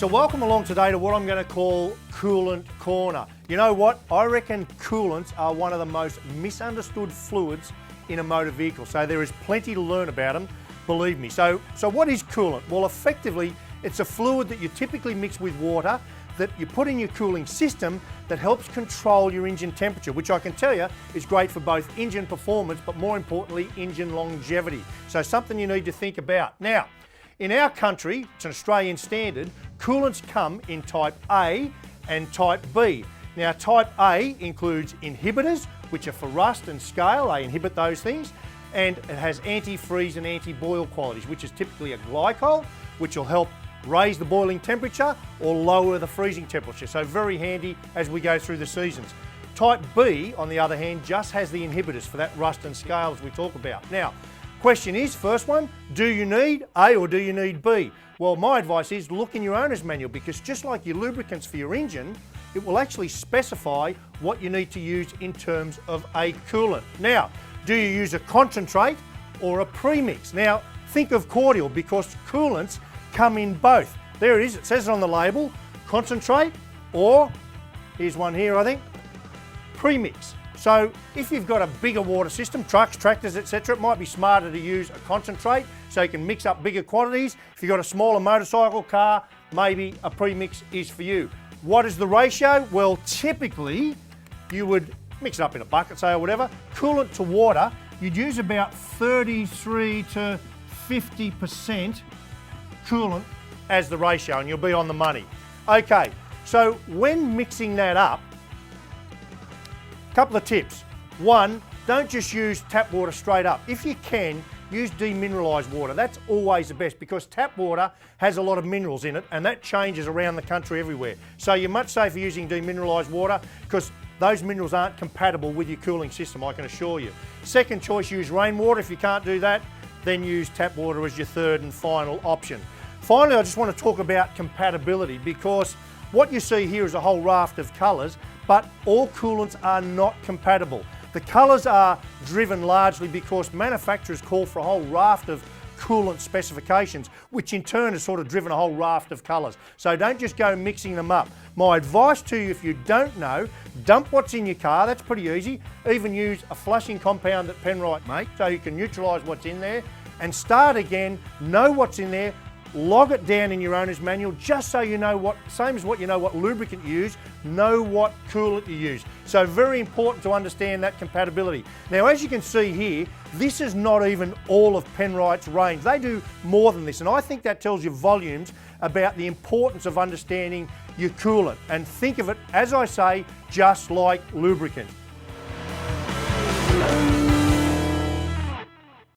So welcome along today to what I'm going to call Coolant Corner. You know what? I reckon coolants are one of the most misunderstood fluids in a motor vehicle. So there is plenty to learn about them, believe me. So what is coolant? Well, effectively, it's a fluid that you typically mix with water that you put in your cooling system that helps control your engine temperature, which I can tell you is great for both engine performance, but more importantly, engine longevity. So something you need to think about. Now, in our country, it's an Australian standard, coolants come in type A and type B. Now type A includes inhibitors, which are for rust and scale, they inhibit those things, and it has anti-freeze and anti-boil qualities, which is typically a glycol, which will help raise the boiling temperature or lower the freezing temperature. So very handy as we go through the seasons. Type B, on the other hand, just has the inhibitors for that rust and scale as we talk about. Now, question is, first one, do you need A or do you need B? Well, my advice is look in your owner's manual, because just like your lubricants for your engine, it will actually specify what you need to use in terms of a coolant. Now, do you use a concentrate or a premix? Now, think of cordial, because coolants come in both. There it is, it says it on the label, concentrate, or, here's one here I think, premix. So if you've got a bigger water system, trucks, tractors, etc., it might be smarter to use a concentrate so you can mix up bigger quantities. If you've got a smaller motorcycle, car, maybe a premix is for you. What is the ratio? Well, typically you would mix it up in a bucket, say, or whatever. Coolant to water, you'd use about 33 to 50% coolant as the ratio, and you'll be on the money. Okay, so when mixing that up, couple of tips. One, don't just use tap water straight up. If you can, use demineralised water. That's always the best, because tap water has a lot of minerals in it, and that changes around the country everywhere. So you're much safer using demineralised water, because those minerals aren't compatible with your cooling system, I can assure you. Second choice, use rainwater. If you can't do that, then use tap water as your third and final option. Finally, I just want to talk about compatibility, because what you see here is a whole raft of colours, but all coolants are not compatible. The colours are driven largely because manufacturers call for a whole raft of coolant specifications, which in turn has sort of driven a whole raft of colours. So don't just go mixing them up. My advice to you, if you don't know, dump what's in your car, that's pretty easy. Even use a flushing compound that Penrite make so you can neutralise what's in there, and start again, know what's in there, log it down in your owner's manual, just so you know what, same as what you know what lubricant you use, know what coolant you use. So very important to understand that compatibility. Now, as you can see here, this is not even all of Penrite's range. They do more than this, and I think that tells you volumes about the importance of understanding your coolant. And think of it, as I say, just like lubricant.